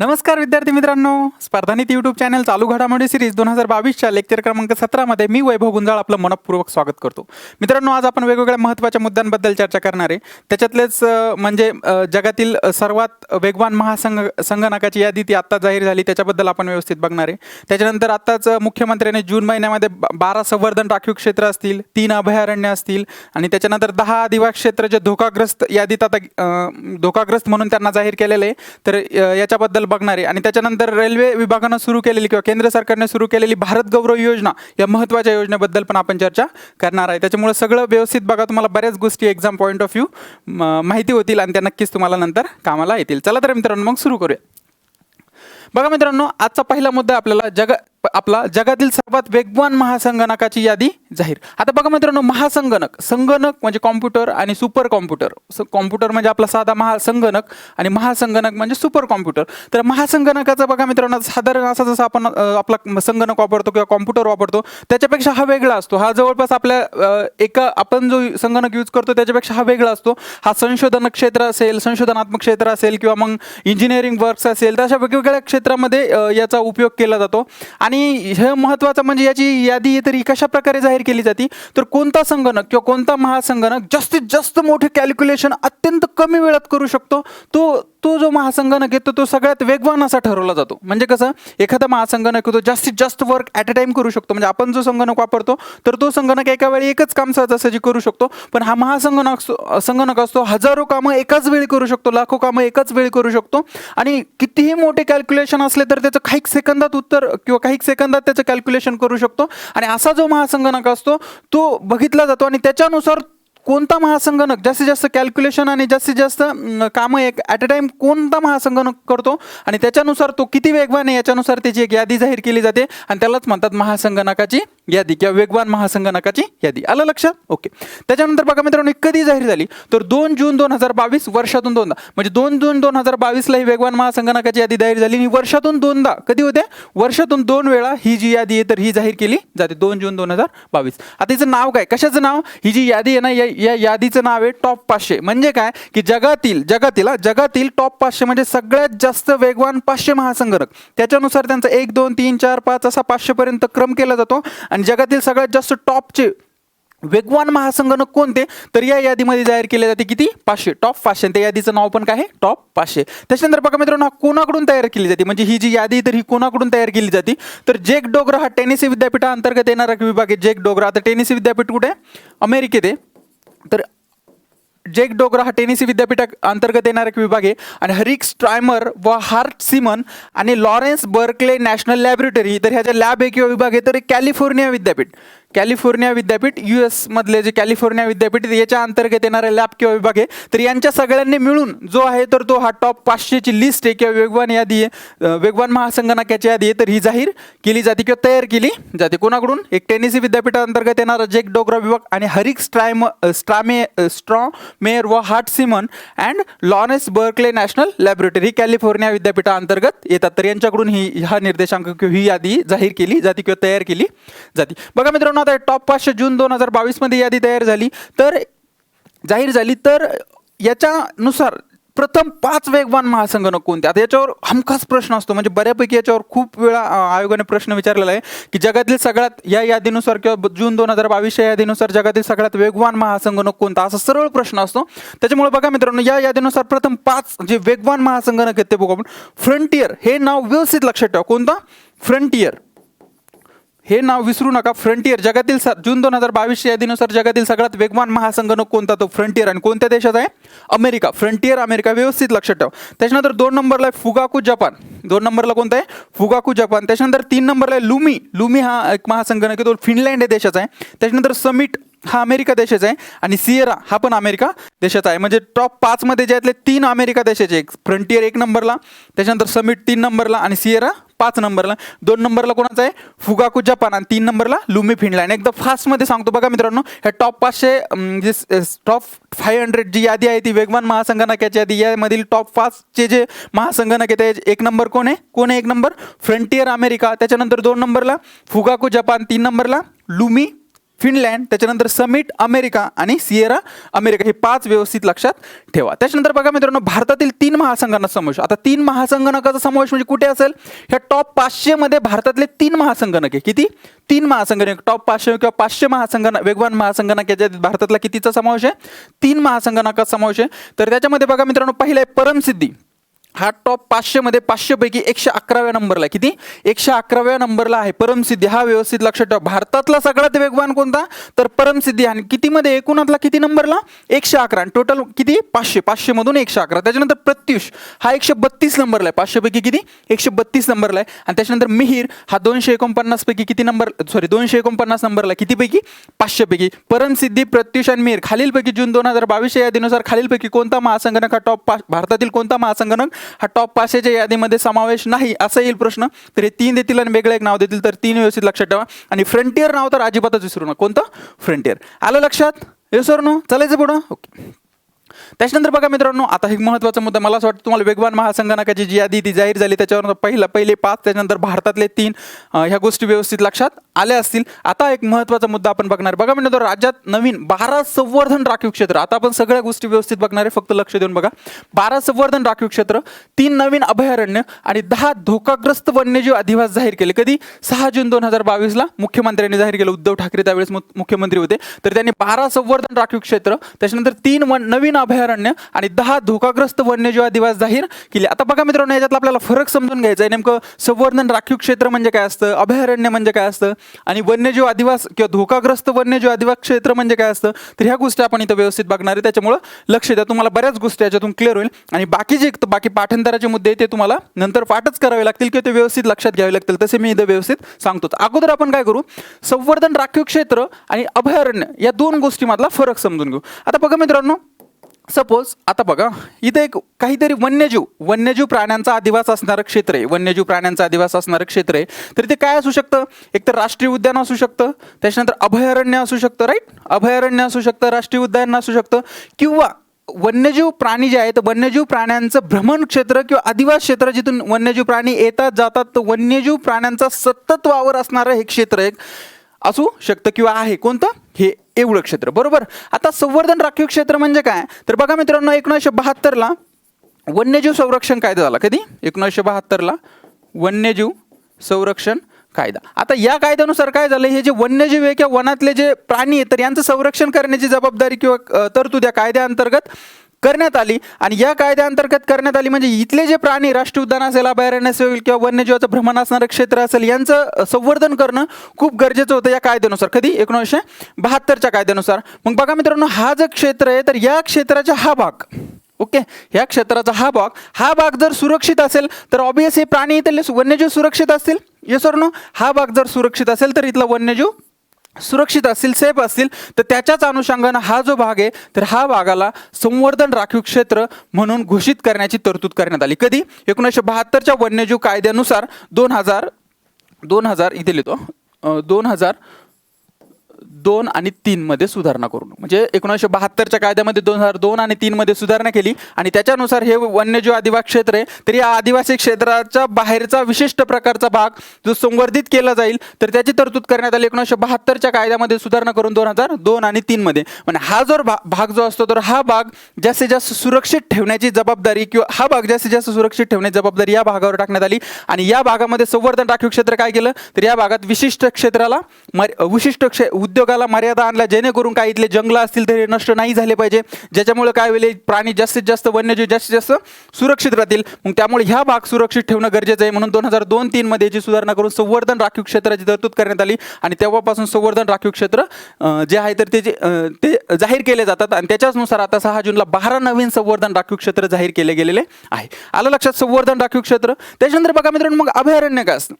नमस्कार विद्यार्थी मित्रांनो, स्पर्धानीत यूट्यूब चॅनल चालू घडामोडी सिरीज 2022च्या लेक्चर क्रमांक 17 मध्ये मी वैभव गुंजाळ आपलं मनपूर्वक स्वागत करतो. मित्रांनो, आज आपण वेगवेगळ्या महत्त्वाच्या मुद्द्यांबद्दल चर्चा करणार आहे. त्याच्यातलेच म्हणजे जगातील सर्वात वेगवान संगणकाची यादी ती आत्ता जाहीर झाली, त्याच्याबद्दल आपण व्यवस्थित बघणार आहे. त्याच्यानंतर आत्ताच मुख्यमंत्र्यांनी जून महिन्यामध्ये 12 संवर्धन राखीव क्षेत्र असतील, 3 अभयारण्य असतील आणि त्याच्यानंतर 10 आदिवासी क्षेत्र जे धोकाग्रस्त यादीत आता धोकाग्रस्त म्हणून त्यांना जाहीर केलेलं आहे. तर याच्याबद्दल बघणार आहे. आणि त्याच्यानंतर रेल्वे विभागानं सुरू केलेली किंवा केंद्र सरकारने सुरू केलेली भारत गौरव योजना या महत्त्वाच्या योजनेबद्दल पण आपण चर्चा करणार आहे. त्याच्यामुळे सगळं व्यवस्थित बघा, तुम्हाला बऱ्याच गोष्टी एक्झाम पॉईंट ऑफ व्ह्यू माहिती होतील आणि त्या नक्कीच तुम्हाला नंतर कामाला येतील. चला तर मित्रांनो, मग सुरू करूया. बघा मित्रांनो, आजचा पहिला मुद्दा आपल्याला आपला जगातील सर्वात वेगवान महासंगणकाची यादी जाहीर. आता बघा मित्रांनो, संगणक म्हणजे कॉम्प्युटर आणि सुपर कॉम्प्युटर. कॉम्प्युटर म्हणजे आपला साधा महासंगणक आणि महासंगणक म्हणजे सुपर कॉम्प्युटर. तर महासंगणकाचा बघा मित्रांनो, साधारण असा जसा आपण आपला संगणक वापरतो किंवा कॉम्प्युटर वापरतो त्याच्यापेक्षा हा वेगळा असतो. हा जवळपास आपल्या आपण जो संगणक यूज करतो त्याच्यापेक्षा हा वेगळा असतो. हा संशोधन क्षेत्र असेल, संशोधनात्मक क्षेत्र असेल किंवा मग इंजिनिअरिंग वर्क्स असेल, तर अशा वेगवेगळ्या क्षेत्रामध्ये याचा उपयोग केला जातो. आणि हे महत्त्वाचं म्हणजे याची यादी तरी कशा प्रकारे जाहीर केली जाते, तर कोणता संगणक किंवा कोणता महासंगणक जास्तीत जास्त मोठे कॅल्क्युलेशन अत्यंत कमी वेळात करू शकतो, तो जो महासंगणक येतो तो सगळ्यात वेगवान असा ठरवला जातो. म्हणजे कसं, एखादा महासंगणक येतो जास्तीत जास्त वर्क ॲट अ टाइम करू शकतो. म्हणजे आपण जो संगणक वापरतो तर तो संगणक एका वेळी एकच काम सहजासहजी करू शकतो. पण हा संगणक असतो हजारो कामं एकाच वेळी करू शकतो, लाखो कामं एकाच वेळी करू शकतो. आणि कितीही मोठे कॅल्क्युलेशन असले तर त्याचं काही सेकंदात उत्तर किंवा काही सेकंदात त्याचं कॅल्क्युलेशन करू शकतो. आणि असा जो महासंगणक असतो तो बघितला जातो आणि त्याच्यानुसार कोणता महासंगणक जास्तीत जास्त कॅल्क्युलेशन आणि जास्तीत जास्त कामं ॲट अ टाइम कोणता महासंगणक करतो आणि त्याच्यानुसार तो किती वेगवान आहे याच्यानुसार त्याची एक यादी जाहीर केली जाते आणि त्यालाच म्हणतात महासंगणकाची यादी किंवा वेगवान महासंगणकाची यादी. आलं लक्षात? ओके. त्याच्यानंतर बघा मित्रांनो, कधी जाहीर झाली तर 2 जून 2022, वर्षातून दोनदा. म्हणजे 2 जून 2022ला ही वेगवान महासंगणकाची यादी जाहीर झाली आणि वर्षातून दोनदा. कधी होते? वर्षातून 2 वेळा ही जी यादी आहे तर ही जाहीर केली जाते 2 जून 2022. आता हिचं नाव काय, कशाचं नाव? ही जी यादी आहे ना, या यादीचं नाव आहे टॉप 500. म्हणजे काय की जगातील टॉप 500 म्हणजे सगळ्यात जास्त वेगवान 500 महासंगणक. त्याच्यानुसार त्यांचा 1, 2, 3, 4, 5 असा 500 पर्यंत क्रम केला जातो. आणि जगातील सगळ्यात जास्त टॉपचे वेगवान महासंगणक कोणते तर या यादीमध्ये जाहीर केले जाते किती? 500. टॉप 500. त्या यादीचं नाव पण काय आहे? टॉप 500. त्याच्यानंतर बघा मित्रांनो, कोणाकडून तयार केली जाते, म्हणजे ही जी यादी तर ही कोणाकडून तयार केली जाते तर जेक डोगरा हा टेनेसी विद्यापीठाअंतर्गत येणारा विभाग आहे. जेक डोगरा, आता टेनेसी विद्यापीठ कुठे आहे? अमेरिकेत आहे. तर जेक डोगरा हा टेनेसी विद्यापीठा अंतर्गत येणारा एक विभाग आहे. आणि हरिक स्ट्रायमर व हार्ट सिमन आणि लॉरेन्स बर्कले नॅशनल लॅबोरेटरी, तर ह्याच्या लॅब आहे किंवा विभाग आहे तर कॅलिफोर्निया विद्यापीठ US मधले जे कॅलिफोर्निया विद्यापीठ याच्या अंतर्गत येणारा लॅब किंवा विभाग आहे. तर यांच्या सगळ्यांनी मिळून जो आहे तर तो हा टॉप 500 ची लिस्ट आहे किंवा वेगवान यादी आहे, वेगवान महासंगणकाची यादी आहे तर ही जाहीर केली जाते किंवा तयार केली जाते. कोणाकडून? एक टेनेसी विद्यापीठाअंतर्गत येणारा जेक डोगरा विभाग आणि हरिक स्ट्रॉमेअर व Hart Simon and Lawrence Berkeley National Laboratory California विद्यापीठाअंतर्गत येतात. तर यांच्याकडून हा निर्देशांक किंवा ही यादी जाहीर केली जाते किंवा तयार केली जाते. बघा मित्रांनो, आता टॉप 500 जून 2022 मध्ये यादी जाहीर झाली तर याच्यानुसार प्रथम 5 वेगवान महासंगणक कोणते. आता याच्यावर हमखास प्रश्न असतो, म्हणजे बऱ्यापैकी याच्यावर खूप वेळा आयोगाने प्रश्न विचारलेला आहे की जगातील सगळ्यात या यादीनुसार किंवा जून 2022 या यादीनुसार जगातील सगळ्यात वेगवान महासंगणक कोणता, असा सरळ प्रश्न असतो. त्याच्यामुळे बघा मित्रांनो, या यादीनुसार प्रथम 5 जे वेगवान महासंगणक आहेत ते बघू आपण. फ्रंटियर हे नाव व्यवस्थित लक्षात ठेवा. कोणता? फ्रंटियर हे नाव विसरू नका. फ्रंटियर जगातील जून 2022 यादीनुसार जगातील सगळ्यात वेगवान महासंगणक कोणता, तो फ्रंटियर. आणि कोणत्या देशात आहे? अमेरिका. फ्रंटियर अमेरिका, व्यवस्थित लक्षात ठेवा. त्याच्यानंतर 2 नंबरला आहे फुगाकू जपान. 2 नंबरला कोणता आहे? Fugaku Japan. त्याच्यानंतर 3 नंबरला आहे लुमी हा एक महासंगणक आहे, तो फिनलँड या देशाचा आहे. त्याच्यानंतर समिट हा अमेरिका देशाचा आहे आणि सिएरा हा पण अमेरिका देशाचा आहे. म्हणजे टॉप 5 मध्ये ज्यातले 3 अमेरिका देशाचे, फ्रंटियर 1 नंबरला, त्याच्यानंतर समिट 3 नंबरला आणि सिएरा 5 नंबरला. 2 नंबरला कोणाचा आहे? फुगाकू जपान आणि 3 नंबरला लुमी फिनलँड. एकदम फास्टमध्ये सांगतो बघा मित्रांनो, ह्या टॉप 500 टॉप 500 जी यादी आहे ती वेगवान महासंगणकाची यादी. यामधील टॉप 5 चे जे महासंगणक आहे ते 1 नंबर कोण आहे? 1 नंबर फ्रंटियर अमेरिका. त्याच्यानंतर 2 नंबरला फुगाकू जपान, 3 नंबरला लुमी फिनलँड, त्याच्यानंतर समिट अमेरिका आणि सिएरा अमेरिका, हे 5 व्यवस्थित लक्षात ठेवा. त्याच्यानंतर बघा मित्रांनो, भारतातील 3 महासंघांचा समावेश. आता 3 महासंगणकाचा समावेश म्हणजे कुठे असेल? ह्या टॉप 500 मध्ये भारतातले 3 महासंगणक आहे. किती? 3 महासंगणक. टॉप 500 किंवा 500 महासंगणक, वेगवान महासंगणक याच्यात भारतातला कितीचा समावेश आहे? 3 महासंगणकाचा समावेश आहे. तर त्याच्यामध्ये बघा मित्रांनो, पहिला आहे परमसिद्धी. हा टॉप 500 मध्ये 500 पैकी 111व्या नंबरला. किती? 111व्या नंबरला आहे परमसिद्धी. हा व्यवस्थित लक्षात ठेवा. भारतातला सगळ्यात वेगवान कोणता? तर परमसिद्धी. आणि किती मध्ये? एकूणातला किती नंबरला? 111. आणि टोटल किती? 500. 500 मधून 111. त्याच्यानंतर प्रत्युष हा 132 नंबरला आहे. 500 पैकी किती? 132 नंबरला आहे. आणि त्याच्यानंतर मिहीर हा 249 पैकी किती नंबर? 249 नंबरला. किती पैकी? 500 पैकी. परमसिद्धी, प्रत्युष आणि मिहीर खालीलपैकी जून 2022 या यादीनुसार खालीलपैकी कोणता महासंगणक हा टॉप भारतातील कोणता महासंगणक हा टॉप 500च्या यादीमध्ये समावेश नाही? असा येईल प्रश्न. तर हे 3 देतील आणि वेगळं एक नाव देतील. तर 3 व्यवस्थित लक्षात ठेवा. आणि फ्रंटियर नाव तर अजिबातच विसरू नका. कोणतं? फ्रंटियर. आलं लक्षात? Yes or no? चालायचं पुढं? ओके. त्याच्यानंतर बघा मित्रांनो, आता एक महत्त्वाचा मुद्दा, मला असं वाटतं तुम्हाला वेगवान महासंगणकाची जी यादी ती जाहीर झाली त्याच्यावर पहिले 5, त्याच्यानंतर भारतातले 3, ह्या गोष्टी व्यवस्थित लक्षात आल्या असतील. आता एक महत्त्वाचा मुद्दा आपण बघणार. बघा मित्रांनो, राज्यात नवीन 12 संवर्धन राखीव क्षेत्र. आता आपण सगळ्या गोष्टी व्यवस्थित बघणार आहे, फक्त लक्ष देऊन बघा. 12 संवर्धन राखीव क्षेत्र, 3 नवीन अभयारण्य आणि 10 धोकाग्रस्त वन्यजीव अधिवास जाहीर केले. कधी? 6 जून 2022 ला मुख्यमंत्र्यांनी जाहीर केलं. उद्धव ठाकरे त्यावेळेस मुख्यमंत्री होते. तर त्यांनी 12 संवर्धन राखीव क्षेत्र, त्याच्यानंतर 3 नवीन अभयारण्य आणि 10 धोकाग्रस्त वन्यजीव अधिवास जाहीर केले. आता बघा मित्रांनो, याच्यातला आपल्याला फरक समजून घ्यायचा आहे. नेमकं संवर्धन राखीव क्षेत्र म्हणजे काय असतं, अभयारण्य म्हणजे काय असतं, आणि वन्यजीव अधिवास किंवा धोकाग्रस्त वन्यजीव अधिवास क्षेत्र म्हणजे काय असतं. तर ह्या गोष्टी आपण इथं व्यवस्थित बघणार आहे. त्याच्यामुळे लक्ष द्या, तुम्हाला बऱ्याच गोष्टी याच्यातून क्लिअर होईल. आणि बाकी पाठांतराचे मुद्दे ते तुम्हाला नंतर पाठच करावे लागतील किंवा ते व्यवस्थित लक्षात घ्यावे लागतील. तसे मी इथं व्यवस्थित सांगतो. अगोदर आपण काय करू, संवर्धन राखीव क्षेत्र आणि अभयारण्य या 2 गोष्टीमधला फरक समजून घेऊ. आता बघा मित्रांनो, सपोज आता बघा इथे एक काहीतरी वन्यजीव प्राण्यांचा अधिवास असणारं क्षेत्र आहे. वन्यजीव प्राण्यांचा अधिवास असणारं क्षेत्र आहे. तर ते काय असू शकतं? एक तर राष्ट्रीय उद्यान असू शकतं, त्याच्यानंतर अभयारण्य असू शकतं, राईट? अभयारण्य असू शकतं, राष्ट्रीय उद्यान असू शकतं, किंवा वन्यजीव प्राणी जे आहेत, वन्यजीव प्राण्यांचं भ्रमण क्षेत्र किंवा अधिवास क्षेत्र, जिथून वन्यजीव प्राणी येतात जातात, तर वन्यजीव प्राण्यांचा सतत वावर असणारं हे क्षेत्र एक असू शकतं किंवा आहे. कोणतं? हे एवढं क्षेत्र. बरोबर. आता संवर्धन राखीव क्षेत्र म्हणजे काय? तर बघा मित्रांनो, 1972 ला वन्यजीव संरक्षण कायदा झाला. कधी? 1972 ला वन्यजीव संरक्षण कायदा. आता या कायद्यानुसार काय झालं, हे जे वन्यजीव आहे किंवा वनातले जे प्राणी आहेत, तर यांचं संरक्षण करण्याची जबाबदारी किंवा तरतूद या कायद्याअंतर्गत करण्यात आली. आणि या कायद्याअंतर्गत करण्यात आली म्हणजे इथले जे प्राणी, राष्ट्रीय उद्यान असेल, अभयारण्य असेल किंवा वन्यजीवाचं भ्रमण असणारं क्षेत्र असेल, यांचं संवर्धन करणं खूप गरजेचं होतं या कायद्यानुसार. कधी? 1972च्या कायद्यानुसार. मग बघा मित्रांनो, हा जो क्षेत्र आहे, तर या क्षेत्राचा हा भाग, ओके, या क्षेत्राचा हा भाग जर सुरक्षित असेल तर ऑब्वियस हे प्राणी इथले वन्यजीव सुरक्षित असतील. Yes or no? हा भाग जर सुरक्षित असेल तर इथला वन्यजीव सुरक्षित असतील, सेफ असतील. तर त्याच्याच अनुषंगानं हा जो भाग आहे, तर हा भागाला संवर्धन राखीव क्षेत्र म्हणून घोषित करण्याची तरतूद करण्यात आली. कधी? 1972च्या वन्यजीव कायद्यानुसार 2000 इथे लिहितो 2002 आणि 3 मध्ये सुधारणा करून, म्हणजे 1972च्या कायद्यामध्ये 2002 आणि 3 मध्ये सुधारणा केली. आणि त्याच्यानुसार हे वन्यजीव अधिवास क्षेत्र आहे, तर या आदिवासी क्षेत्राच्या बाहेरचा विशिष्ट प्रकारचा भाग जो संवर्धित केला जाईल, तर त्याची तरतूद करण्यात आली 1972च्या कायद्यामध्ये सुधारणा करून 2002 आणि 3 मध्ये. म्हणजे हा जो भाग जो असतो, तर हा भाग जास्तीत जास्त सुरक्षित ठेवण्याची जबाबदारी किंवा हा भाग जास्तीत जास्त सुरक्षित ठेवण्याची जबाबदारी या भागावर टाकण्यात आली. आणि या भागामध्ये संवर्धन राखीव क्षेत्र काय केलं, तर या भागात विशिष्ट क्षेत्राला उद्योगाला मर्यादा आणल्या, जेणेकरून काही इथले जंगल असतील तर नष्ट नाही झाले पाहिजे, ज्याच्यामुळे काय होईल, प्राणी जास्तीत जास्त, वन्यजीव जास्तीत जास्त सुरक्षित राहतील. मग त्यामुळे ह्या भाग सुरक्षित ठेवणं गरजेचं आहे. म्हणून 2002-3 मध्ये याची सुधारणा करून संवर्धन राखीव क्षेत्राची तरतूद करण्यात आली. आणि तेव्हापासून संवर्धन राखीव क्षेत्र जे आहे तर ते जाहीर केले जातात. आणि त्याच्याचनुसार आता 6 जूनला 12 नवीन संवर्धन राखीव क्षेत्र जाहीर केले गेलेले आहे. आलं लक्षात? संवर्धन राखीव क्षेत्र. त्याच्यानंतर बघा मित्रांनो, मग अभयारण्य काय असतं?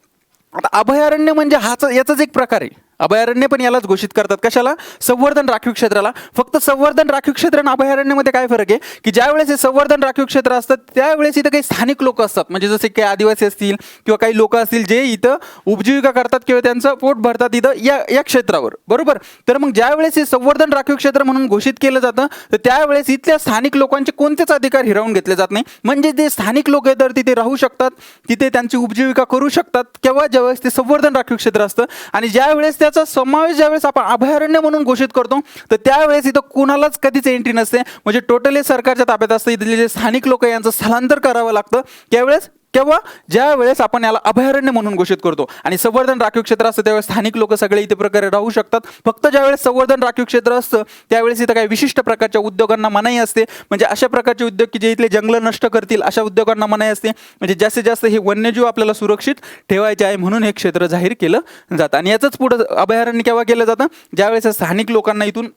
आता अभयारण्य म्हणजे याचाच एक प्रकार आहे. अभयारण्य पण यालाच घोषित करतात. कशाला? संवर्धन राखीव क्षेत्राला. फक्त संवर्धन राखीव क्षेत्र आणि अभयारण्यामध्ये काय फरक आहे, की ज्यावेळेस हे संवर्धन राखीव क्षेत्र असतात त्यावेळेस इथं काही स्थानिक लोक असतात, म्हणजे जसे काही आदिवासी असतील किंवा काही लोक असतील जे इथं उपजीविका करतात किंवा त्यांचं पोट भरतात इथं या क्षेत्रावर. बरोबर. तर मग ज्यावेळेस हे संवर्धन राखीव क्षेत्र म्हणून घोषित केलं जातं, तर त्यावेळेस इथल्या स्थानिक लोकांचे कोणतेच अधिकार हिरावून घेतले जात नाही. म्हणजे जे स्थानिक लोक आहेत तर तिथे राहू शकतात, तिथे त्यांची उपजीविका करू शकतात, केव्हा? ज्यावेळेस ते संवर्धन राखीव क्षेत्र असतं. आणि ज्यावेळेस ज्याचा समावेश ज्यावेळेस आपण अभयारण्य म्हणून घोषित करतो तर त्यावेळेस इथं कुणालाच कधीच एंट्री नसते, म्हणजे टोटली सरकारच्या ताब्यात असतं. इथले जे स्थानिक लोक यांचं स्थलांतर करावं लागतं त्यावेळेस, केव्हा, ज्या वेळेस आपण याला अभयारण्य म्हणून घोषित करतो. आणि संवर्धन राखीव क्षेत्र असतं त्यावेळेस स्थानिक लोक सगळे इथे प्रकारे राहू शकतात. फक्त ज्यावेळेस संवर्धन राखीव क्षेत्र असतं त्यावेळेस इथं काही विशिष्ट प्रकारच्या उद्योगांना मनाई असते, म्हणजे अशा प्रकारचे उद्योग की जे इथले जंगल नष्ट करतील अशा उद्योगांना मनाई असते. म्हणजे जास्तीत जास्त हे वन्यजीव आपल्याला सुरक्षित ठेवायचे आहे म्हणून हे क्षेत्र जाहीर केलं जातं. आणि याचंच पुढं अभयारण्य केव्हा केलं जातं, ज्यावेळेस स्थानिक लोकांना इथून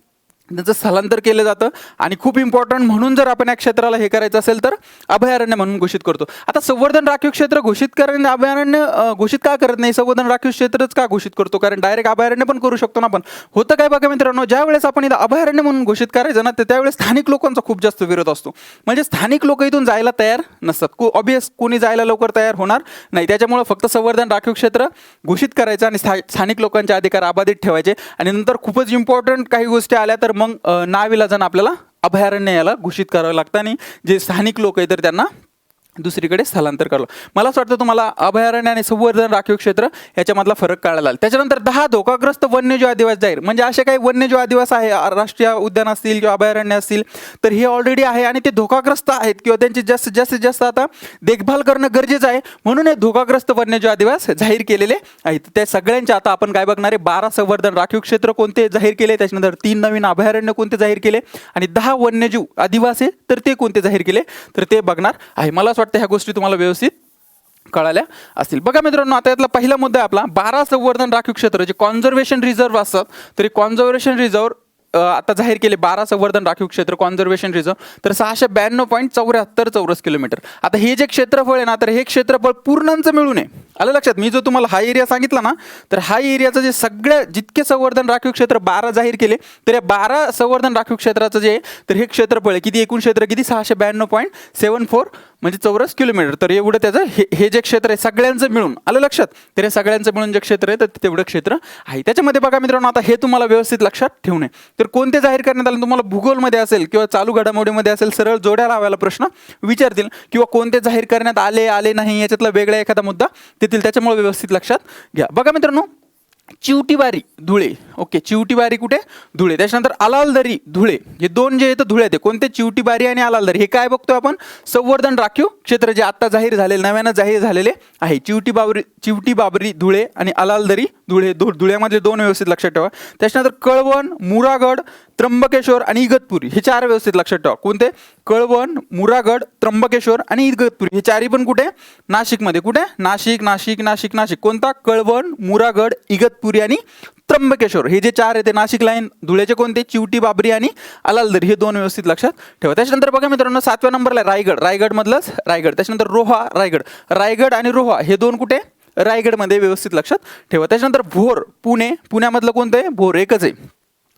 त्याचं स्थलांतर केलं जातं. आणि खूप इम्पॉर्टंट म्हणून जर आपण या क्षेत्राला हे करायचं असेल तर अभयारण्य म्हणून घोषित करतो. आता संवर्धन राखीव क्षेत्र घोषित करणे अभयारण्य घोषित का करत नाही, संवर्धन राखीव क्षेत्रच का घोषित करतो, कारण डायरेक्ट अभयारण्य पण करू शकतो ना आपण. होतं काय बघा मित्रांनो, ज्या वेळेस आपण इथं अभयारण्य म्हणून घोषित करायचं ना तर त्यावेळेस स्थानिक लोकांचा खूप जास्त विरोध असतो. म्हणजे स्थानिक लोक इथून जायला तयार नसतात. ऑब्वियस कोणी जायला लवकर तयार होणार नाही. त्याच्यामुळे फक्त संवर्धन राखीव क्षेत्र घोषित करायचं आणि स्थानिक लोकांचे अधिकार अबाधित ठेवायचे. आणि नंतर खूपच इम्पॉर्टंट काही गोष्टी आल्या तर मग नाविलाजानं आपल्याला अभयारण्य याला घोषित करावं लागतं आणि जे स्थानिक लोक आहेत तर त्यांना दुसरीकडे स्थलांतर करलं. मला असं वाटतं तुम्हाला अभयारण्य आणि संवर्धन राखीव क्षेत्र याच्यामधला फरक कळायला. त्याच्यानंतर 10 धोकाग्रस्त वन्यजीव आदिवास जाहीर, म्हणजे असे काही वन्यजीव आदिवास आहे, राष्ट्रीय उद्यान असतील किंवा अभयारण्य असतील तर हे ऑलरेडी आहे आणि ते धोकाग्रस्त आहेत किंवा त्यांची जास्तीत जास्त आता देखभाल करणं गरजेचं आहे म्हणून हे धोकाग्रस्त वन्यजीव आदिवास जाहीर केलेले आहेत. त्या सगळ्यांचे आता आपण काय बघणार आहे, 12 संवर्धन राखीव क्षेत्र कोणते जाहीर केले, त्याच्यानंतर 3 नवीन अभयारण्य कोणते जाहीर केले आणि 10 वन्यजीव आदिवास आहे तर ते कोणते जाहीर केले तर ते बघणार आहे. मला वाटतं ह्या गोष्टी तुम्हाला व्यवस्थित कळाल्या असतील. बघा मित्रांनो, आता यातला पहिला मुद्दा आहे आपला 12 संवर्धन राखीव क्षेत्र जे कॉन्झर्वेशन रिझर्व्ह असतात तरी कॉन्झर्वेशन रिझर्व्ह आता जाहीर केले 12 संवर्धन राखीव क्षेत्र कॉन्झर्वेशन रिझर्व्ह तर 692.74 चौरस किलोमीटर. आता हे जे क्षेत्रफळ आहे ना तर हे क्षेत्रफळ पूर्णांचं मिळून आहे. आलं लक्षात, मी जो तुम्हाला हा एरिया सांगितला ना तर हा एरियाचं जे सगळ्या जितके संवर्धन राखीव क्षेत्र 12 जाहीर केले तर या 12 संवर्धन राखीव क्षेत्राचं जे तर हे क्षेत्रफळ आहे किती, एकूण क्षेत्र किती 692.74 म्हणजे चौरस किलोमीटर. तर एवढं त्याचं हे जे क्षेत्र आहे सगळ्यांचं मिळून, आलं लक्षात, तर हे सगळ्यांचं मिळून जे क्षेत्र आहे तर तेवढं क्षेत्र आहे. त्याच्यामध्ये बघा मित्रांनो, आता हे तुम्हाला व्यवस्थित लक्षात ठेवणे तर कोणते जाहीर करण्यात आले, तुम्हाला भूगोलमध्ये असेल किंवा चालू घडामोडीमध्ये असेल सरळ जोड्या लावायला प्रश्न विचारतील किंवा कोणते जाहीर करण्यात आले नाही याच्यातला वेगळा एखादा मुद्दा देतील, त्याच्यामुळे व्यवस्थित लक्षात घ्या. बघा मित्रांनो, चिवटीबारी धुळे, ओके, चिवटीबारी कुठे, धुळे. त्याच्यानंतर अलालदरी धुळे, हे दोन जे आहेत धुळे ते कोणते, चिवटीबारी आणि अलालदरी. हे काय बघतोय आपण, संवर्धन राखीव क्षेत्र जे आता जाहीर झालेले, नव्यानं जाहीर झालेले आहे. चिवटीबाबरी धुळे आणि अलालदरी धुळे, धुळ्यामधले 2 व्यवस्थित लक्षात ठेवा. त्याच्यानंतर कळवण, मुरागड, त्र्यंबकेश्वर आणि इगतपुरी हे 4 व्यवस्थित लक्षात ठेवा. कोणते, कळवण, मुरागड, त्र्यंबकेश्वर आणि इगतपुरी हे 4ही पण कुठे, नाशिकमध्ये. कुठे, नाशिक. कोणता, कळवण, मुरागड, इगतपुरी आणि त्र्यंबकेश्वर हे जे 4 आहे ते नाशिक लाईन. धुळ्याचे कोणते, चिवटी बाबरी आणि अलालदरी हे 2 व्यवस्थित लक्षात ठेवा. त्याच्यानंतर बघा मित्रांनो, 7व्या नंबरला रायगडमधलंच रायगड. त्याच्यानंतर रोहा, रायगड आणि रोहा हे 2 कुठे, रायगडमध्ये व्यवस्थित लक्षात ठेवा. त्याच्यानंतर भोर, पुण्यामधलं कोणतं आहे, भोर एकच आहे.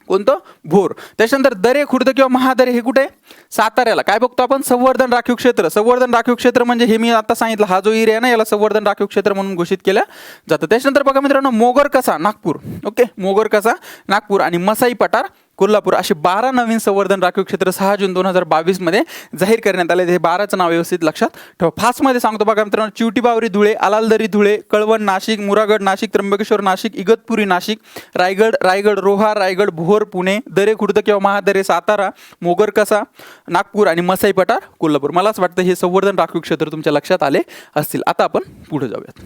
कोणतं, भोर. त्याच्यानंतर दरे खुर्द किंवा महादरे हे कुठे, साताऱ्याला. काय बघतो आपण, संवर्धन राखीव क्षेत्र. संवर्धन राखीव क्षेत्र म्हणजे हे मी आता सांगितलं हा जो एरिया आहे ना याला संवर्धन राखीव क्षेत्र म्हणून घोषित केलं जातं. त्याच्यानंतर बघा मित्रांनो, मोगरकसा नागपूर, ओके, मोगरकसा नागपूर आणि मसाई पठार कोल्हापूर असे 12 नवीन संवर्धन राखीव क्षेत्र 6 जून 2022 मध्ये जाहीर करण्यात आले. हे 12चं नाव व्यवस्थित लक्षात ठेवा. फास्टमध्ये सांगतो बघा मित्रांनो, चिवटीबावरी धुळे, अलालदरी धुळे, कळवण नाशिक, मुरागड नाशिक, त्र्यंबकेश्वर नाशिक, इगतपुरी नाशिक, रायगड रोहा, रायगड, भोर पुणे, दरे खुर्द किंवा महादरे सातारा, मोगरकसा नागपूर आणि मसाई पठार कोल्हापूर. मला असं वाटतं हे संवर्धन राखीव क्षेत्र तुमच्या लक्षात आले असतील. आता आपण पुढे जाऊयात.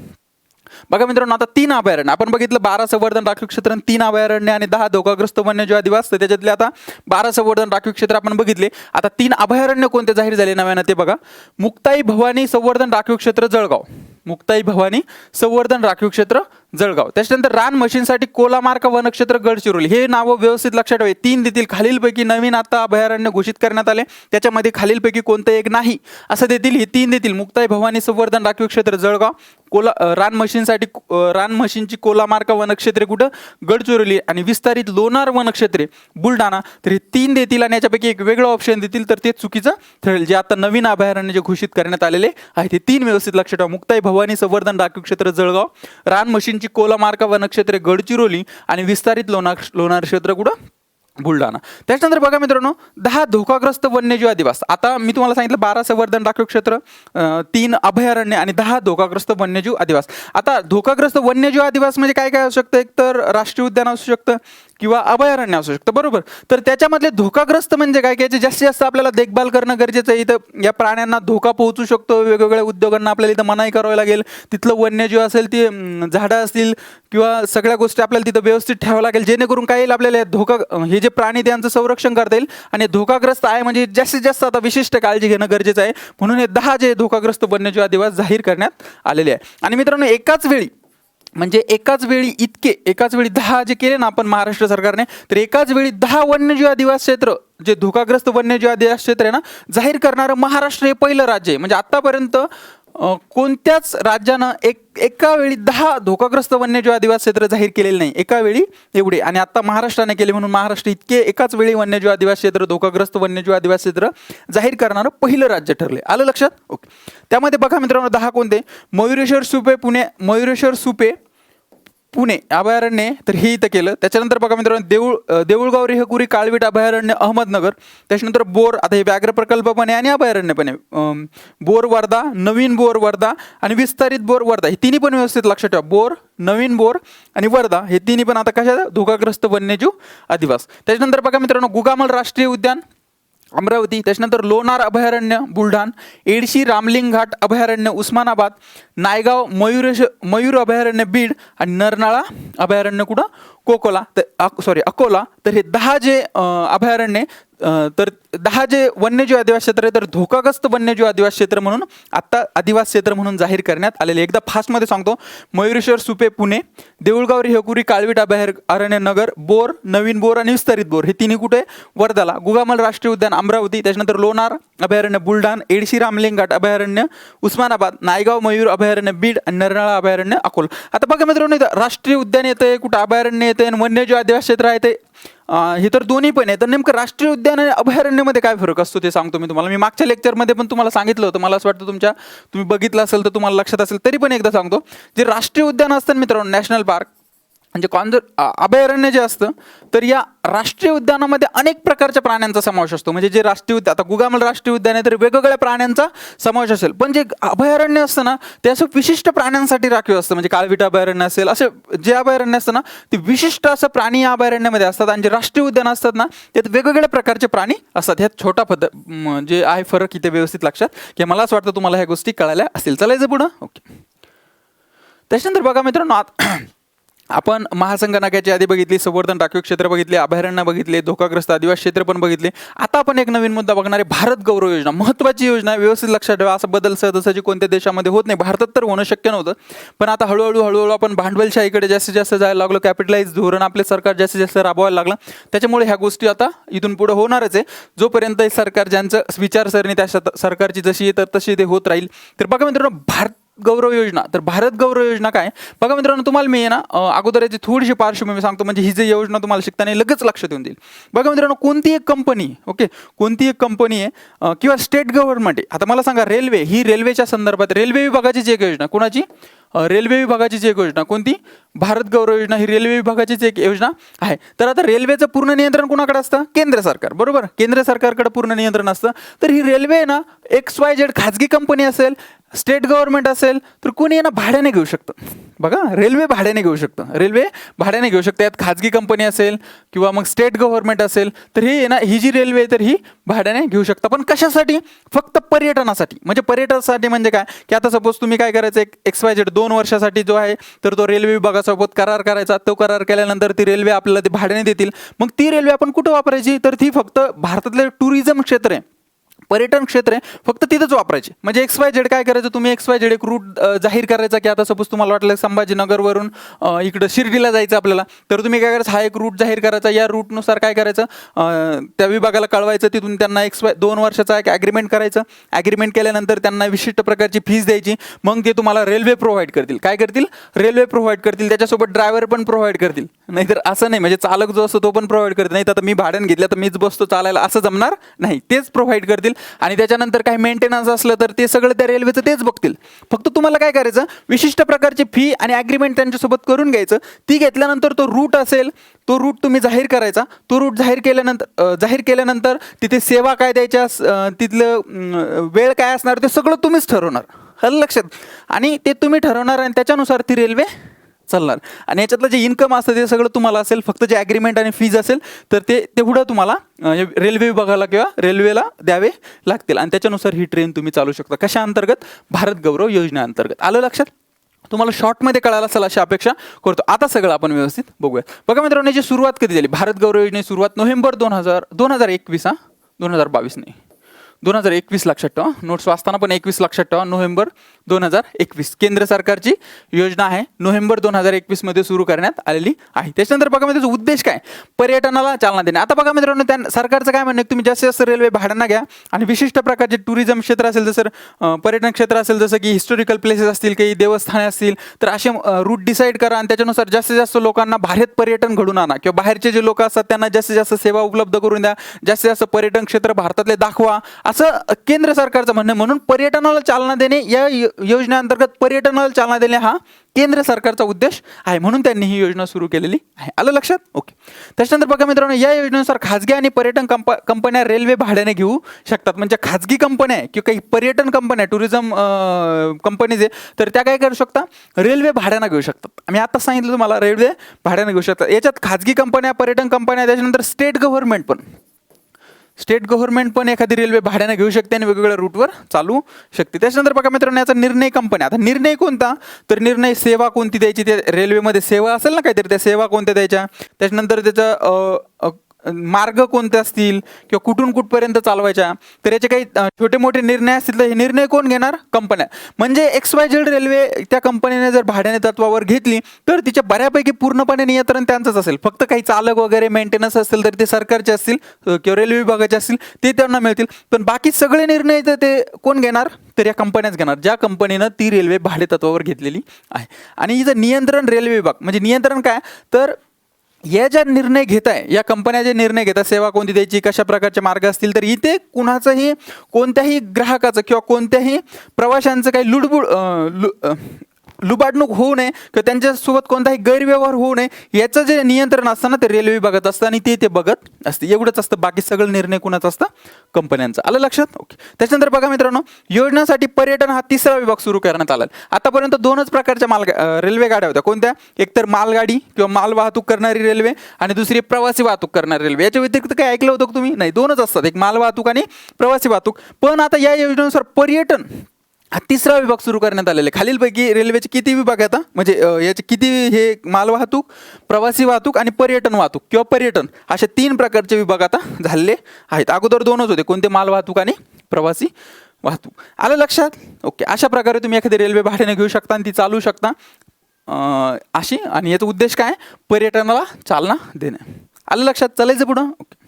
बघा मित्रांनो, आता 3 अभयारण्य आपण बघितलं, 12 संवर्धन राखीव क्षेत्र, 3 अभयारण्य आणि 10 धोकाग्रस्त वन्यजीव आदिवास. त्याच्यातले आता 12 संवर्धन राखीव क्षेत्र आपण बघितले. आता 3 अभयारण्य कोणते जाहीर झाले नव्यानं ते बघा. मुक्ताई भवानी संवर्धन राखीव क्षेत्र जळगाव, मुक्ताई भवानी संवर्धन राखीव क्षेत्र जळगाव. त्याच्यानंतर रान म्हशींसाठी कोलामार्का वनक्षेत्र गडचिरोली. हे नावं व्यवस्थित लक्षात ठेवा. 3 देतील, खालीलपैकी नवीन आता अभयारण्य घोषित करण्यात आले त्याच्यामध्ये खालीलपैकी कोणतं एक नाही असं देतील. हे 3 देतील, मुक्ताई भवानी संवर्धन राखीव क्षेत्र जळगाव, रान म्हशींची कोलामार्का वनक्षेत्रे कुठं, गडचिरोली आणि विस्तारित लोणार वनक्षेत्रे बुलढाणा. तर हे 3 देतील आणि याच्यापैकी एक वेगळं ऑप्शन देतील तर ते चुकीचं ठरेल. जे आता नवीन अभयारण्य जे घोषित करण्यात आलेले आहेत हे 3 व्यवस्थित लक्षात ठेवा. मुक्ताई भवानी संवर्धन राखीव क्षेत्र जळगाव, रान म्हशींची कोलामार्का वनक्षेत्रे गडचिरोली आणि विस्तारित लोणार क्षेत्र कुठं, बुलढाणा. त्याच्यानंतर बघा मित्रांनो, 10 धोकाग्रस्त वन्यजीव अधिवास. आता मी तुम्हाला सांगितलं 12 संवर्धन राखीव क्षेत्र, 3 अभयारण्य आणि 10 धोकाग्रस्त वन्यजीव अधिवास. आता धोकाग्रस्त वन्यजीव अधिवास म्हणजे काय काय असू शकतं? एक तर राष्ट्रीय उद्यान असू शकतं किंवा अभयारण्य असू शकतं, बरोबर. तर त्याच्यामधले धोकाग्रस्त म्हणजे काय, की जास्तीत जास्त आपल्याला देखभाल करणं गरजेचं आहे. इथं या प्राण्यांना धोका पोहोचू शकतो, वेगवेगळ्या उद्योगांना आपल्याला इथं मनाई करावी लागेल. तिथलं वन्यजीव असेल, ती झाडं असतील किंवा सगळ्या गोष्टी आपल्याला तिथं व्यवस्थित ठेवावं लागेल, जेणेकरून काय येईल आपल्याला धोका, हे जे प्राणी त्यांचं संरक्षण करता येईल. आणि धोकाग्रस्त आहे म्हणजे जास्तीत जास्त आता विशिष्ट काळजी घेणं गरजेचं आहे. म्हणून हे 10 जे धोकाग्रस्त वन्यजीव अधिवास जाहीर करण्यात आलेले आहे. आणि मित्रांनो, एकाच वेळी 10 जे केले ना आपण महाराष्ट्र सरकारने, तर एकाच वेळी 10 वन्यजीव अधिवास क्षेत्र, जे धोकाग्रस्त वन्यजीव अधिवास क्षेत्र आहे ना, जाहीर करणारं महाराष्ट्र हे पहिलं राज्य आहे. म्हणजे आतापर्यंत कोणत्याच राज्यानं एका वेळी 10 धोकाग्रस्त वन्यजीव अधिवास क्षेत्र जाहीर केलेले नाही, एका वेळी एवढे. आणि आता महाराष्ट्राने केले, म्हणून महाराष्ट्र इतके एकाच वेळी वन्यजीव अधिवास क्षेत्र, धोकाग्रस्त वन्यजीव अधिवास क्षेत्र जाहीर करणारं पहिलं राज्य ठरले. आलं लक्षात? ओके. त्यामध्ये बघा मित्रांनो, 10 कोणते? मयुरेश्वर सुपे पुणे अभयारण्य, तर हे इथं केलं. त्याच्यानंतर बघा मित्रांनो, देऊळगाव रेहकुरी काळवीट अभयारण्य अहमदनगर. त्याच्यानंतर बोर, आता हे व्याघ्र प्रकल्प पण आहे आणि अभयारण्य पण आहे. बोर वर्धा, नवीन बोर वर्धा आणि विस्तारित बोर वर्धा, हे तिन्ही पण व्यवस्थित लक्षात ठेवा. बोर, नवीन बोर आणि वर्धा, हे तिन्ही पण आता कशा धोकाग्रस्त वन्यजीव अधिवास. त्याच्यानंतर बघा मित्रांनो, गुगामल राष्ट्रीय उद्यान अमरावती. त्याच्यानंतर लोणार अभयारण्य बुलढाणा, एडशी रामलिंग घाट अभयारण्य उस्मानाबाद, नायगाव मयूर अभयारण्य बीड आणि नरनाळा अभयारण्य कुठं? अकोला. तर हे 10 जे अभयारण्य, तर 10 जे वन्यजीव अधिवास क्षेत्र आहे, तर धोकाग्रस्त वन्यजीव अधिवास क्षेत्र म्हणून आत्ता अधिवास क्षेत्र म्हणून जाहीर करण्यात आलेले. एकदा फास्टमध्ये सांगतो: मयुरेश्वर सुपे पुणे, देऊळगाव रेहकुरी काळवीट अभयारण्य नगर, बोर, नवीन बोर आणि विस्तारित बोर, हे तिन्ही कुठे? वर्धाला. गुगामल राष्ट्रीय उद्यान अमरावती. त्याच्यानंतर लोणार अभयारण्य बुलढाणा, एडशी रामलिंग घाट अभयारण्य उस्मानाबाद, नायगाव मयूर अभयारण्य बीड आणि नरनाळा अभयारण्य अकोला. आता बघा मित्रांनो, राष्ट्रीय उद्यान येतंय, कुठं अभयारण्य येते आणि वन्यजीव अधिवास क्षेत्र आहे, ते हे तर दोन्ही पण आहे. तर नेमकं राष्ट्रीय उद्यान आणि अभयारण्यामध्ये काय फरक असतो ते सांगतो मी तुम्हाला. मी मागच्या लेक्चरमध्ये पण तुम्हाला सांगितलं होतं, मला असं वाटतं तुम्ही बघितलं असेल तर तुम्हाला लक्षात असेल, तरी पण एकदा सांगतो. जे राष्ट्रीय उद्यान असतं मित्रांनो, नॅशनल पार्क म्हणजे अभयारण्य जे असतं, तर या राष्ट्रीय उद्यानामध्ये अनेक प्रकारच्या प्राण्यांचा समावेश असतो. म्हणजे जे राष्ट्रीय उद्यान, आता गुगामल राष्ट्रीय उद्यान आहे, तर वेगवेगळ्या प्राण्यांचा समावेश असेल. पण जे अभयारण्य असतं ना, ते असं विशिष्ट प्राण्यांसाठी राखीव असतं. म्हणजे काळवीट अभयारण्य असेल, असे जे अभयारण्य असतं ना, ते विशिष्ट असं प्राणी या अभयारण्यामध्ये असतात. आणि जे राष्ट्रीय उद्यान असतात ना, त्यात वेगवेगळ्या प्रकारचे प्राणी असतात. ह्यात छोटा जे आहे फरक इथे व्यवस्थित लक्षात, की मला असं वाटतं तुम्हाला ह्या गोष्टी कळाल्या असतील. चालायचं पुढं? ओके. त्याच्यानंतर बघा मित्रांनो, आपण महासंगणकाची यादी बघितली, संवर्धन राखीव क्षेत्र बघितले, अभयारण्य बघितले, धोकाग्रस्त आदिवासी क्षेत्र पण बघितले. आता आपण एक नवीन मुद्दा बघणार आहे, भारत गौरव योजना. महत्त्वाची योजना आहे, व्यवस्थित लक्षात ठेवा. असं बदल सहजासहजी कोणत्या देशामध्ये होत नाही, भारतात तर होणं शक्य नव्हतं. पण आता हळूहळू आपण भांडवलशाहीकडे जास्तीत जास्त जायला लागलो. कॅपिटलाइज धोरण आपले सरकार जास्तीत जास्त राबवायला लागलं. त्याच्यामुळे ह्या गोष्टी आता इथून पुढे होणारच आहे. जोपर्यंत सरकार ज्यांचं विचारसरणी त्या सरकारची जशी आहे तर तशी ते होत राहील. तर बघा मित्रांनो, भारत गौरव योजना. तर भारत गौरव योजना काय? बघा मित्रांनो, तुम्हाला मी ना अगोदर याची थोडीशी पार्श्वभूमी सांगतो, म्हणजे ही जी योजना तुम्हाला शिकताना लगेच लक्षात येऊन देईल. बघा मित्रांनो, कोणती एक कंपनी आहे किंवा स्टेट गव्हर्नमेंट आहे. आता मला सांगा, रेल्वे, ही रेल्वेच्या संदर्भात रेल्वे विभागाची एक योजना, कोणाची? रेल्वे विभागाचीच एक योजना. कोणती? भारत गौरव योजना. ही रेल्वे विभागाचीच एक योजना आहे. तर आता रेल्वेचं पूर्ण नियंत्रण कोणाकडे असतं? केंद्र सरकार, बरोबर. केंद्र सरकारकडे पूर्ण नियंत्रण असतं. तर ही रेल्वे ना XYZ खाजगी कंपनी असेल, स्टेट गव्हर्नमेंट असेल, तर कोणी ना भाड्याने घेऊ शकतं. बघा, रेल्वे भाड्याने घेऊ शकतं. यात खाजगी कंपनी असेल किंवा मग स्टेट गव्हर्नमेंट असेल, तर ही जी रेल्वे आहे तर ही भाड्याने घेऊ शकता. पण कशासाठी? फक्त पर्यटनासाठी. म्हणजे पर्यटनासाठी म्हणजे काय, की आता सपोज तुम्ही काय करायचं, XYZ 2 वर्षासाठी जो आहे तर तो रेल्वे विभागासोबत करार करायचा. तो करार केल्यानंतर ती रेल्वे आपल्याला ते भाड्याने देतील. मग ती रेल्वे आपण कुठं वापरायची? तर ती फक्त भारतातले टुरिझम क्षेत्र आहे, पर्यटन क्षेत्र आहे, फक्त तिथंच वापरायचे. म्हणजे XYZ काय करायचं, तुम्ही XYZ एक रूट जाहीर करायचा, की आता सपोज तुम्हाला वाटलं संभाजीनगरवरून इकडं शिर्डीला जायचं आपल्याला, तर तुम्ही काय करायचं, हा एक रूट जाहीर करायचा. या रूटनुसार काय करायचं, त्या विभागाला कळवायचं. तिथून त्यांना 2 वर्षाचा एक ॲग्रीमेंट करायचं. ॲग्रीमेंट केल्यानंतर त्यांना विशिष्ट प्रकारची फीस द्यायची. मग ते तुम्हाला रेल्वे प्रोव्हाइड करतील. काय करतील? रेल्वे प्रोव्हाइड करतील. त्याच्यासोबत ड्रायव्हर पण प्रोव्हाइड करतील. नाहीतर असं नाही, म्हणजे चालक जो असतो तो पण प्रोव्हाइड करतील. नाही तर आता मी भाड्याने घेतलं तर मीच बसतो चालायला, असं जमणार नाही. तेच प्रोव्हाइड करतील. आणि त्याच्यानंतर काही मेंटेनन्स असलं तर ते सगळं त्या रेल्वेचं तेच बघतील. फक्त तुम्हाला काय करायचं, विशिष्ट प्रकारची फी आणि ॲग्रीमेंट त्यांच्यासोबत करून घ्यायचं. ती घेतल्यानंतर तो रूट असेल, तो रूट तुम्ही जाहीर करायचा. तो रूट जाहीर केल्यानंतर तिथे सेवा काय द्यायच्या, तिथलं वेळ काय असणार ते सगळं तुम्हीच ठरवणार. आलं लक्षात. आणि ते तुम्ही ठरवणार आणि त्याच्यानुसार ती रेल्वे चालणार. आणि याच्यातलं जे इन्कम असतं ते सगळं तुम्हाला असेल. फक्त जे ॲग्रीमेंट आणि फीज असेल तर ते तेवढं तुम्हाला रेल्वे विभागाला किंवा रेल्वेला द्यावे लागतील. आणि त्याच्यानुसार ही ट्रेन तुम्ही चालू शकता. कशा अंतर्गत? भारत गौरव योजनेअंतर्गत. आलं लक्षात. तुम्हाला शॉर्टमध्ये कळायला असेल अशी अपेक्षा करतो. आता सगळं आपण व्यवस्थित बघूया. बघा मित्रांनो, याची सुरुवात कधी झाली? भारत गौरव योजनेची सुरुवात नोव्हेंबर 2021, 2022 नाही, 2021 लक्षात ठेवा. नोट्स वाचताना पण 21 लक्षात ठेवा. नोव्हेंबर 2021 केंद्र सरकारची योजना आहे. नोव्हेंबर 2021 मध्ये सुरू करण्यात आलेली आहे. त्याच्यानंतर बघा त्याचा उद्देश काय? पर्यटनाला चालना देणे. आता बघा मित्रांनो, त्या सरकारचं काय म्हणणं आहे, तुम्ही जास्तीत जास्त रेल्वे भाड्यानं घ्या आणि विशिष्ट प्रकारचे टुरिझम क्षेत्र असेल, जसं पर्यटन क्षेत्र असेल, जसं की हिस्टॉरिकल प्लेसेस असतील, काही देवस्थाने असतील, तर असे रूट डिसाईड करा आणि त्याच्यानुसार जास्तीत जास्त लोकांना भारत पर्यटन घडून आणा किंवा बाहेरचे जे लोक असतात त्यांना जास्तीत जास्त सेवा उपलब्ध करून द्या. जास्तीत जास्त पर्यटन क्षेत्र भारतातले दाखवा, असं केंद्र सरकारचं म्हणणं. म्हणून पर्यटनाला चालना देणे, या योजनेअंतर्गत पर्यटनाला चालना देणे हा केंद्र सरकारचा उद्देश आहे. म्हणून त्यांनी ही योजना सुरू केलेली आहे. आलं लक्षात. ओके. त्याच्यानंतर बघा मित्रांनो, या योजनेनुसार खाजगी आणि पर्यटन कंपन्या रेल्वे भाड्याने घेऊ शकतात. म्हणजे खाजगी कंपन्या आहे किंवा काही पर्यटन कंपन्या, टुरिझम कंपनीज आहे, तर त्या काय करू शकता? रेल्वे भाड्यानं घेऊ शकतात. आम्ही आता सांगितलं तुम्हाला, रेल्वे भाड्यानं घेऊ शकतात. याच्यात खाजगी कंपन्या, पर्यटन कंपन्या, त्याच्यानंतर स्टेट गव्हर्नमेंट पण एखादी रेल्वे भाड्याने घेऊ शकते आणि वेगवेगळ्या रूटवर चालू शकते. त्याच्यानंतर बघा मित्रांनो, याचा निर्णय कंपन्या. आता निर्णय कोणता? तर निर्णय सेवा कोणती द्यायची, त्या रेल्वेमध्ये सेवा असेल ना काहीतरी, त्या सेवा कोणत्या द्यायच्या, त्याच्यानंतर त्याचा मार्ग कोणते असतील किंवा कुठून कुठपर्यंत चालवायच्या, तर याचे काही छोटे मोठे निर्णय असतील, तर हे निर्णय कोण घेणार? कंपन्या. म्हणजे XYZ रेल्वे त्या कंपनीने जर भाड्याने तत्वावर घेतली तर तिच्या बऱ्यापैकी पूर्णपणे नियंत्रण त्यांचंच असेल. फक्त काही चालक वगैरे मेंटेनन्स असतील तर ते सरकारचे असतील किंवा रेल्वे विभागाचे असतील, ते त्यांना मिळतील. पण बाकी सगळे निर्णय तर ते कोण घेणार? तर या कंपन्याच घेणार, ज्या कंपनीनं ती रेल्वे भाडे तत्वावर घेतलेली आहे. आणि हिचं नियंत्रण रेल्वे विभाग. म्हणजे नियंत्रण काय? तर या ज्या निर्णय घेत आहे, या कंपन्या जे निर्णय घेतात, सेवा कोणती द्यायची, कशा प्रकारचे मार्ग असतील, तर इथे कुणाचंही, कोणत्याही ग्राहकाचं किंवा कोणत्याही प्रवाशांचं काही लुबाडणूक होऊ नये किंवा त्यांच्यासोबत कोणताही गैरव्यवहार होऊ नये, याचं जे नियंत्रण असतं ना, ते रेल्वे विभागात असतं आणि ते बघत असते. एवढंच असतं. बाकी सगळं निर्णय कुणाचा असतं? कंपन्यांचा. आलं लक्षात. ओके. त्याच्यानंतर बघा मित्रांनो, योजनेसाठी पर्यटन हा तिसरा विभाग सुरू करण्यात आला. आतापर्यंत दोनच प्रकारच्या रेल्वे गाड्या होत्या. कोणत्या? एक तर मालगाडी किंवा माल वाहतूक करणारी रेल्वे आणि दुसरी प्रवासी वाहतूक करणारी रेल्वे. याच्या व्यतिरिक्त काय ऐकलं होतं तुम्ही? नाही, दोनच असतात, एक माल वाहतूक आणि प्रवासी वाहतूक. पण आता या योजनेनुसार पर्यटन हा तिसरा विभाग सुरू करण्यात आलेला आहे. खालीलपैकी रेल्वेचे किती विभाग आहेत? म्हणजे याचे किती, हे मालवाहतूक, प्रवासी वाहतूक आणि पर्यटन वाहतूक किंवा पर्यटन, असे 3 प्रकारचे विभाग आता झालेले आहेत. अगोदर 2च होते. कोणते? मालवाहतूक आणि प्रवासी वाहतूक. आलं लक्षात. ओके. अशा प्रकारे तुम्ही एखादी रेल्वे भाड्याने घेऊ शकता आणि ती चालू शकता अशी. आणि याचा उद्देश काय? पर्यटनाला चालना देणे. आलं लक्षात. चालायचं पुढं. ओके.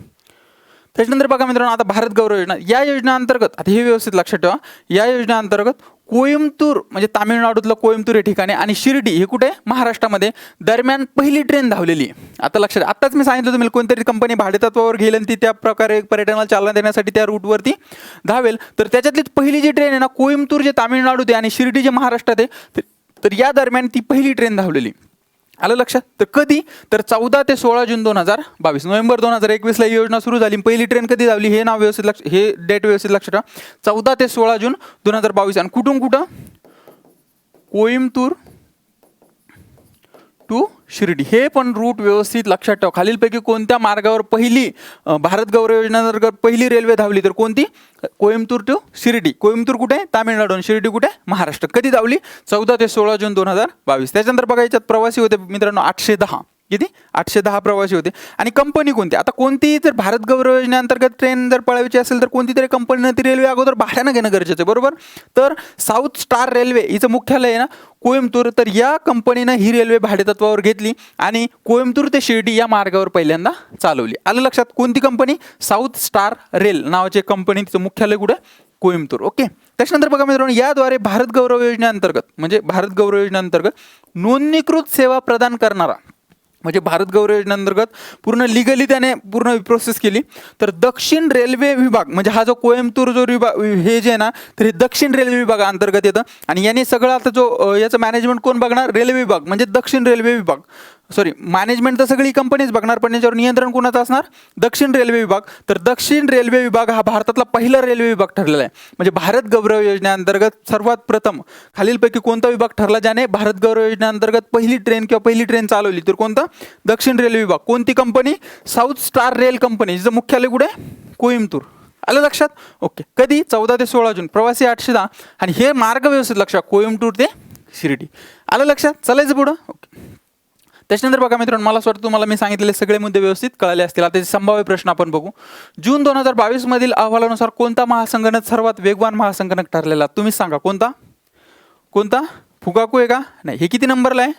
त्याच्यानंतर बघा मित्रांनो, आता भारत गौरव योजना, या योजनेअंतर्गत, आता हे व्यवस्थित लक्षात ठेवा, या योजनेअंतर्गत कोइंबतूर, म्हणजे तामिळनाडूतलं कोइंबतूर हे ठिकाणी, आणि शिर्डी हे कुठे? महाराष्ट्रामध्ये, दरम्यान पहिली ट्रेन धावलेली आहे. आता लक्षात. आत्ताच मी सांगितलं तुम्हाला, कोणतरी कंपनी भाडेतत्वावर घेईल आणि ती त्या प्रकारे पर्यटनाला चालना देण्यासाठी त्या रूटवरती धावेल. तर त्याच्यातलीच पहिली जी ट्रेन आहे ना, कोइंबतूर जे तामिळनाडूत आहे आणि शिर्डी जे महाराष्ट्रात आहे, तर या दरम्यान ती पहिली ट्रेन धावलेली. आलं लक्षात. तर कधी? तर 14 ते 16 जून 2022. नोव्हेंबर 2021 ही योजना सुरू झाली. पहिली ट्रेन कधी धावली? हे नाव व्यवस्थित हे डेट व्यवस्थित लक्षात ठेवा. 14 ते 16 जून 2022. आणि कुठून कुठं? कोइंबतूर टू शिर्डी. हे पण रूट व्यवस्थित लक्षात ठेवा. खालीलपैकी कोणत्या मार्गावर पहिली भारत गौरव योजनेअंतर्गत पहिली रेल्वे धावली? तर कोणती? कोइंबतूर टू शिर्डी. कोइंबतूर कुठे? तामिळनाडू. आणि शिर्डी कुठे? महाराष्ट्र. कधी धावली? 14 ते 16 जून 2022. त्याच्यानंतर बघा, याच्यात प्रवासी होते मित्रांनो 810. किती? 810 प्रवासी होते. आणि कंपनी कोणती? आता कोणती जर भारत गौरव योजनेअंतर्गत ट्रेन जर पळवायची असेल तर कोणती तरी कंपनीनं ती रेल्वे अगोदर भाड्यानं घेणं गरजेचं आहे, बरोबर? तर साऊथ स्टार रेल्वे हिचं मुख्यालय आहे ना कोइंबतूर. तर या कंपनीनं ही रेल्वे भाडेतत्वावर घेतली आणि कोइंबतूर ते शिर्डी या मार्गावर पहिल्यांदा चालवली. आलं लक्षात. कोणती कंपनी? साऊथ स्टार रेल नावाची कंपनी. तिचं मुख्यालय कुठे? कोइंबतूर. ओके. त्याच्यानंतर बघा मित्रांनो, याद्वारे भारत गौरव योजनेअंतर्गत, म्हणजे भारत गौरव योजनेअंतर्गत नोंदणीकृत सेवा प्रदान करणारा म्हणजे भारत गौरव योजनेअंतर्गत पूर्ण लिगली त्याने पूर्ण प्रोसेस केली. तर दक्षिण रेल्वे विभाग म्हणजे हा जो कोइंबतूर जो विभाग हे जे आहे ना, तर हे दक्षिण रेल्वे विभागाअंतर्गत येतं. आणि याने सगळं आता जो याचं मॅनेजमेंट कोण बघणार, रेल्वे विभाग म्हणजे दक्षिण रेल्वे विभाग. सॉरी, मॅनेजमेंट तर सगळी कंपनीज बघणार, पण याच्यावर नियंत्रण कोणाचं असणार, दक्षिण रेल्वे विभाग. तर दक्षिण रेल्वे विभाग हा भारतातला पहिला रेल्वे विभाग ठरलेला आहे. म्हणजे भारत गौरव योजनेअंतर्गत सर्वात प्रथम खालीलपैकी कोणता विभाग ठरला ज्याने भारत गौरव योजनेअंतर्गत पहिली ट्रेन किंवा पहिली ट्रेन चालवली, तर कोणता, दक्षिण रेल्वे विभाग. कोणती company, south star rail company, जिचं मुख्यालय कुठे, कोइंबतूर. आलं लक्षात. ओके. कधी, 14 ते 16 जून. प्रवासी 810. आणि हे मार्ग व्यवस्थित लक्षात, कोइंबतूर ते शिर्डी. आलं लक्षात. चालायचं पुढं. ओके. त्याच्यानंतर बघा मित्रांनो, मला असं वाटतं तुम्हाला मी सांगितलेले सगळे मुद्दे व्यवस्थित कळले असतील. आता संभाव्य प्रश्न आपण बघू. जून 2022 मधील अहवालानुसार कोणता महासंगणक सर्वात वेगवान महासंगणक ठरलेला, तुम्ही सांगा कोणता. कोणता, फुगाकू आहे का, नाही. हे किती नंबरला आहे,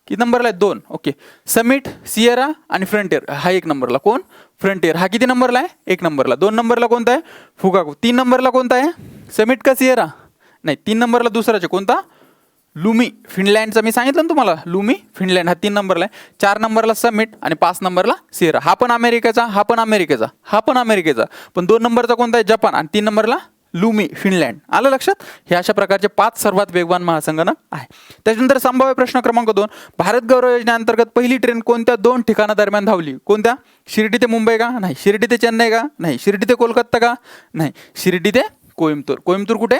किती नंबरला आहे, 2. ओके. समिट, सिएरा आणि फ्रंटियर हा 1 नंबरला. कोण, फ्रंटियर हा किती नंबरला आहे, 1 नंबरला. 2 नंबरला कोणता आहे, फुगाकू. 3 नंबरला कोणता आहे, समिट का सिएरा, नाही. 3 नंबरला दुसराचे कोणता, लुमी फिनलँडचा, मी सांगितलं ना तुम्हाला, लुमी फिनलँड हा 3 नंबरला आहे. 4 नंबरला समिट आणि 5 नंबरला सिएरा. हा पण अमेरिकेचा, हा पण अमेरिकेचा, हा पण अमेरिकेचा. पण 2 नंबरचा कोणता आहे, जपान. आणि 3 नंबरला लुमी फिनलँड. आलं लक्षात. हे अशा प्रकारचे 5 सर्वात वेगवान महासंगणक आहे. त्याच्यानंतर संभाव्य प्रश्न क्रमांक 2, भारत गौरव योजनेअंतर्गत पहिली ट्रेन कोणत्या 2 ठिकाणादरम्यान धावली, कोणत्या, शिर्डी ते मुंबई का, नाही. शिर्डी ते चेन्नई का, नाही. शिर्डी ते कोलकाता का, नाही. शिर्डी ते कोइंबतूर. कोइंबतूर कुठे,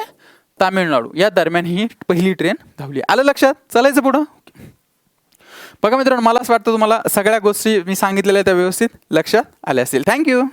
तामिळनाडू. या दरम्यान ही पहिली ट्रेन धावली. आलं लक्षात. चालायचं पुढं. बघा मित्रांनो, मला असं वाटतं तुम्हाला सगळ्या गोष्टी मी सांगितलेल्या त्या व्यवस्थित लक्षात आल्या असतील. थँक्यू.